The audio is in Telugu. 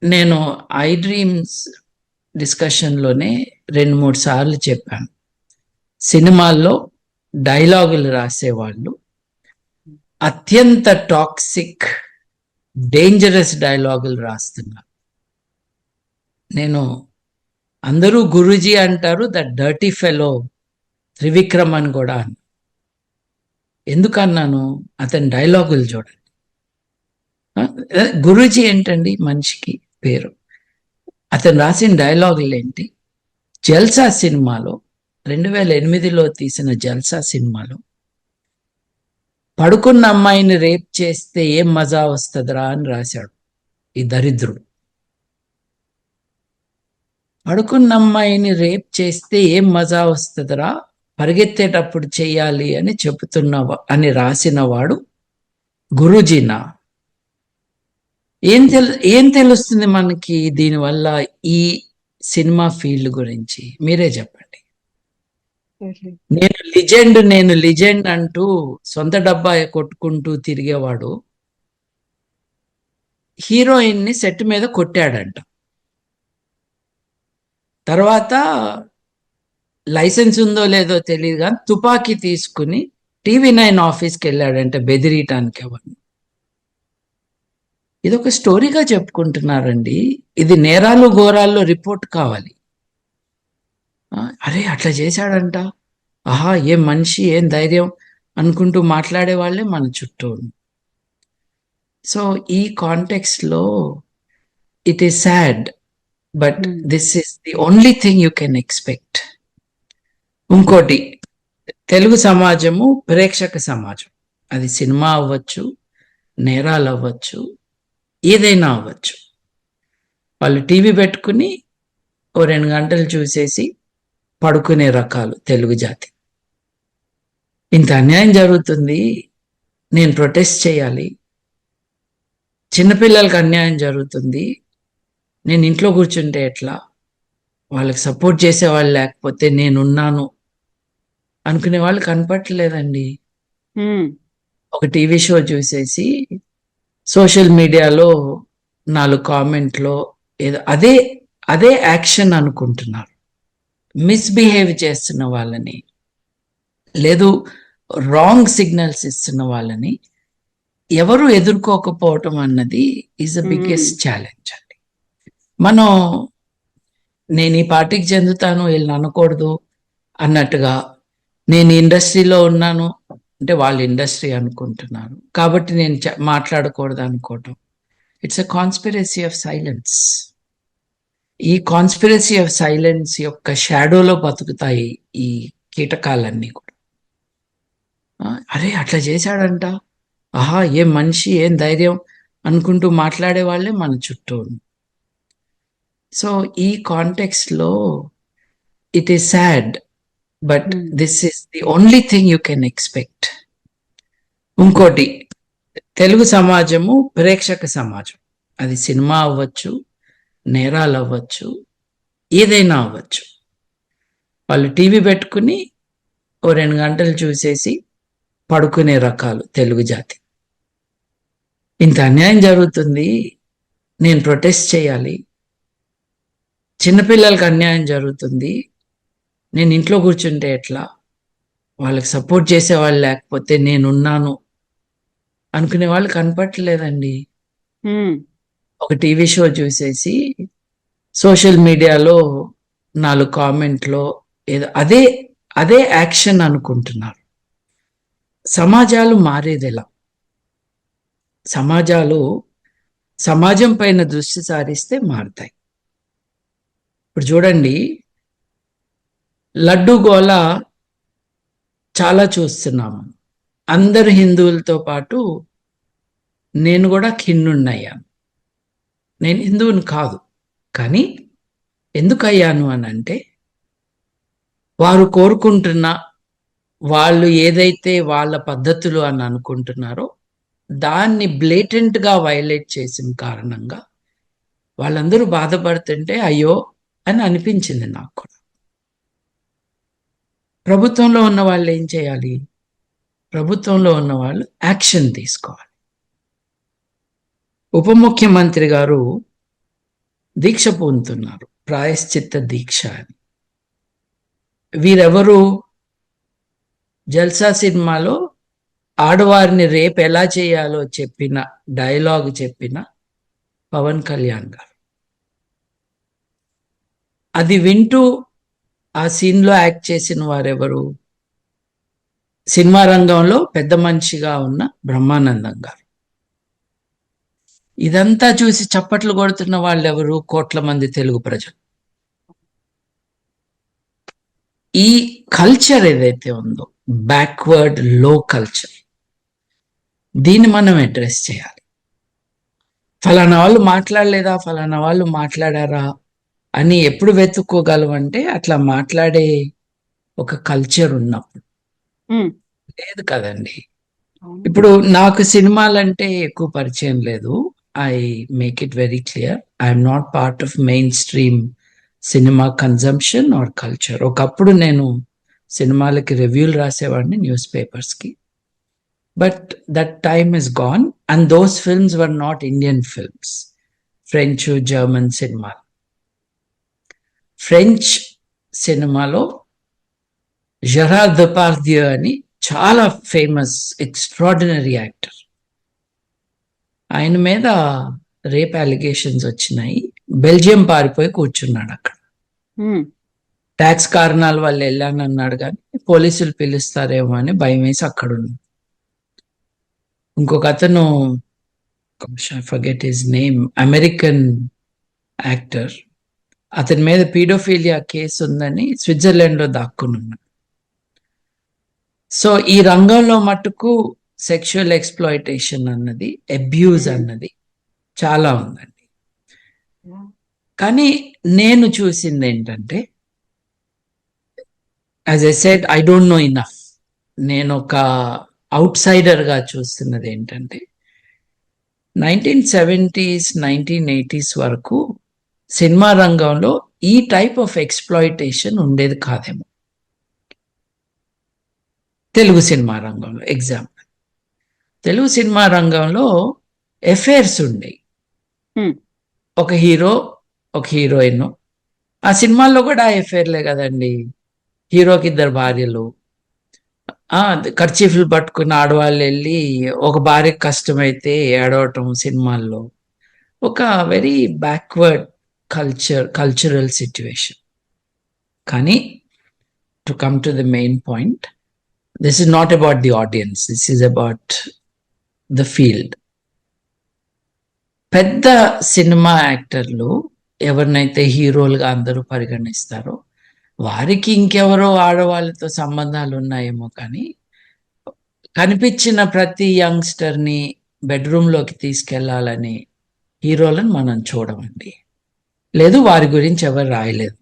నేను ఐ డ్రీమ్స్ డిస్కషన్లోనే 2-3 సార్లు చెప్పాను. సినిమాల్లో డైలాగులు రాసేవాళ్ళు అత్యంత టాక్సిక్, డేంజరస్ డైలాగులు రాస్తున్నారు. నేను అందరూ గురూజీ అంటారు, ద డర్టీ ఫెలో త్రివిక్రమ్ అని కూడా అన్నా. ఎందుకన్నాను? అతని డైలాగులు చూడండి. గురూజీ ఏంటండి మనిషికి పేరు? అతను రాసిన డైలాగులు ఏంటి? జల్సా సినిమాలో 2008లో తీసిన జల్సా సినిమాలో పడుకున్న అమ్మాయిని రేప్ చేస్తే ఏం మజా వస్తుందిరా అని రాశాడు ఈ దరిద్రుడు. పడుకున్న అమ్మాయిని రేప్ చేస్తే ఏం మజా వస్తుందిరా, పరిగెత్తేటప్పుడు చెయ్యాలి అని అని రాసిన వాడు గురూజీనా? ఏం తెలుస్తుంది మనకి దీనివల్ల ఈ సినిమా ఫీల్డ్ గురించి? మీరే చెప్పండి. నేను లిజెండ్ అంటూ సొంత డబ్బా కొట్టుకుంటూ తిరిగేవాడు హీరోయిన్ ని సెట్ మీద కొట్టాడంట. తర్వాత లైసెన్స్ ఉందో లేదో తెలియదు కానీ తుపాకీ తీసుకుని TV9 ఆఫీస్కి వెళ్ళాడంటే బెదిరియటానికి ఎవరిని. ఇది ఒక స్టోరీగా చెప్పుకుంటున్నారండి. ఇది నేరాలు ఘోరాల్లో రిపోర్ట్ కావాలి. అరే అట్లా చేశాడంట, ఆహా ఏం మనిషి, ఏం ధైర్యం అనుకుంటూ మాట్లాడే వాళ్ళే మన చుట్టూ. సో ఈ కాంటెక్స్ట్ లో it is sad, but this is the only thing you can expect. ఇంకోటి, తెలుగు సమాజము ప్రేక్షక సమాజం. అది సినిమా అవ్వచ్చు, నేరాలు అవ్వచ్చు, ఏదైనా అవ్వచ్చు. వాళ్ళు టీవీ పెట్టుకుని ఓ 2 గంటలు చూసేసి పడుకునే రకాలు తెలుగు జాతి. ఇంత అన్యాయం జరుగుతుంది, నేను ప్రొటెస్ట్ చేయాలి. చిన్నపిల్లలకు అన్యాయం జరుగుతుంది, నేను ఇంట్లో కూర్చుంటే ఎట్లా, వాళ్ళకి సపోర్ట్ చేసేవాళ్ళు లేకపోతే నేనున్నాను అనుకునే వాళ్ళు కనపట్టలేదండి. ఒక టీవీ షో చూసేసి సోషల్ మీడియాలో 4 కామెంట్లో ఏదో అదే యాక్షన్ అనుకుంటున్నారు. మిస్బిహేవ్ చేస్తున్న వాళ్ళని, లేదు రాంగ్ సిగ్నల్స్ ఇస్తున్న వాళ్ళని ఎవరు ఎదుర్కోకపోవటం అన్నది ఈజ్ ద బిగ్గెస్ట్ ఛాలెంజ్ అండి. నేను ఈ పార్టీకి చెందుతాను, వీళ్ళని అనకూడదు అన్నట్టుగా, నేను ఇండస్ట్రీలో ఉన్నాను అంటే వాళ్ళు ఇండస్ట్రీ అనుకుంటున్నారు కాబట్టి నేను మాట్లాడకూడదు అనుకోవటం. It's a conspiracy of silence. ఈ కాన్స్పిరసీ ఆఫ్ సైలెన్స్ యొక్క షాడోలో బతుకుతాయి ఈ కీటకాలన్నీ కూడా. అరే అట్లా చేశాడంట, ఆహా ఏం మనిషి, ఏం ధైర్యం అనుకుంటూ మాట్లాడే వాళ్ళే మన చుట్టూ. సో ఈ కాంటెక్స్ట్ లో it is sad, but this is the only thing you can expect. ఇంకోటి, తెలుగు సమాజము ప్రేక్షక సమాజం. అది సినిమా అవ్వచ్చు, నేరాలు అవ్వచ్చు, ఏదైనా అవ్వచ్చు. వాళ్ళు టీవీ పెట్టుకుని ఓ 2 గంటలు చూసేసి పడుకునే రకాలు తెలుగు జాతి. ఇంత అన్యాయం జరుగుతుంది, నేను ప్రొటెస్ట్ చేయాలి. చిన్నపిల్లలకు అన్యాయం జరుగుతుంది, నేను ఇంట్లో కూర్చుంటే ఎట్లా, వాళ్ళకి సపోర్ట్ చేసేవాళ్ళు లేకపోతే నేనున్నాను అనుకునే వాళ్ళు కనపట్టలేదండి. ఒక టీవీ షో చూసేసి సోషల్ మీడియాలో 4 కామెంట్లో ఏదో అదే యాక్షన్ అనుకుంటున్నారు. సమాజాలు మారేది ఎలా? సమాజం పైన దృష్టి సారిస్తే మారుతాయి. ఇప్పుడు చూడండి, లడ్డు గోల చాలా చూస్తున్నాము. అందరు హిందువులతో పాటు నేను కూడా ఖిన్నున్నయ్యాను. నేను హిందువుని కాదు, కానీ ఎందుకు అయ్యాను అని అంటే, వారు కోరుకుంటున్న, వాళ్ళు ఏదైతే వాళ్ళ పద్ధతులు అని అనుకుంటున్నారో దాన్ని బ్లేటెంట్గా వైలేట్ చేసిన కారణంగా వాళ్ళందరూ బాధపడుతుంటే అయ్యో అని అనిపించింది నాకు కూడా. ప్రభుత్వంలో ఉన్న వాళ్ళు ఏం చేయాలి? ప్రభుత్వంలో ఉన్న వాళ్ళు యాక్షన్ తీసుకోవాలి. ఉప ముఖ్యమంత్రి గారు దీక్ష పూనుతున్నారు, ప్రాయశ్చిత్త దీక్ష అని. వీరెవరు? జల్సా సినిమాలో ఆడవారిని రేపు ఎలా చేయాలో చెప్పిన, డైలాగ్ చెప్పిన పవన్ కళ్యాణ్ గారు. అది వింటూ ఆ సీన్లో యాక్ట్ చేసిన వారెవరు? సినిమా రంగంలో పెద్ద మనిషిగా ఉన్న బ్రహ్మానందం గారు. ఇదంతా చూసి చప్పట్లు కొడుతున్న వాళ్ళు ఎవరు? కోట్ల మంది తెలుగు ప్రజలు. ఈ కల్చర్ ఏదైతే ఉందో, బ్యాక్వర్డ్ లో కల్చర్, దీన్ని మనం అడ్రస్ చేయాలి. ఫలానా వాళ్ళు మాట్లాడలేదా, ఫలానా వాళ్ళు మాట్లాడారా అని ఎప్పుడు వెతుక్కోగలమంటే అట్లా మాట్లాడే ఒక కల్చర్ ఉన్నప్పుడు. లేదు కదండి. ఇప్పుడు నాకు సినిమాలంటే ఎక్కువ పరిచయం లేదు. I make it very clear, I'm not part of mainstream cinema consumption or culture. ఒకప్పుడు నేను సినిమాలకి రివ్యూలు రాసేవాడిని న్యూస్ పేపర్స్కి. But that time is gone and those films were not Indian films. French, German సినిమాలు. ఫ్రెంచ్ సినిమాలో జెరార్డ్ డిపార్డియూ అని చాలా ఫేమస్ ఎక్స్ట్రాడినరీ యాక్టర్, ఆయన మీద రేప్ అలిగేషన్స్ వచ్చినాయి. బెల్జియం పారిపోయి కూర్చున్నాడు అక్కడ. ట్యాక్స్ కారణాల వల్ల వెళ్ళానన్నాడు, కానీ పోలీసులు పిలుస్తారేమో అని భయం వేసి అక్కడ ఉన్నాడు. ఇంకొక అతను, forget his name, American actor, అతని మీద పీడోఫీలియా కేసు ఉందని స్విట్జర్లాండ్ లో దాక్కుని ఉన్నాడు. సో ఈ రంగంలో మటుకు సెక్షువల్ ఎక్స్ప్లాయిటేషన్ అన్నది, అబ్యూజ్ అన్నది చాలా ఉందండి. కానీ నేను చూసింది ఏంటంటే, as I said, I don't know enough. నేను ఒక అవుట్ సైడర్గా చూస్తున్నది ఏంటంటే, 1970s 1980s వరకు సినిమా రంగంలో ఈ టైప్ ఆఫ్ ఎక్స్ప్లాయిటేషన్ ఉండేది కాదేమో. తెలుగు సినిమా రంగంలో ఎగ్జాంపుల్, తెలుగు సినిమా రంగంలో ఎఫైర్స్ ఉండేవి. ఒక హీరో, ఒక హీరోయిన్. ఆ సినిమాల్లో కూడా ఎఫైర్లే కదండి. హీరోకి 2 భార్యలు, కర్చీఫ్లు పట్టుకున్న ఆడవాళ్ళు వెళ్ళి ఒక భార్యకి కష్టమైతే ఏడవటం సినిమాల్లో. ఒక వెరీ బ్యాక్వర్డ్ కల్చరల్ సిచ్యువేషన్. కానీ to come to the main point, this is not about the audience, this is about the field. పెద్ద సినిమా యాక్టర్లు ఎవరినైతే హీరోలుగా అందరూ పరిగణిస్తారో వారికి ఇంకెవరో ఆడవాళ్ళతో సంబంధాలు ఉన్నాయేమో, కానీ కనిపించిన ప్రతి యంగ్స్టర్ని బెడ్రూమ్లోకి తీసుకెళ్లాలని హీరోలను మనం చూడమండి. లేదు, వారి గురించి ఎవరు రాయలేదు.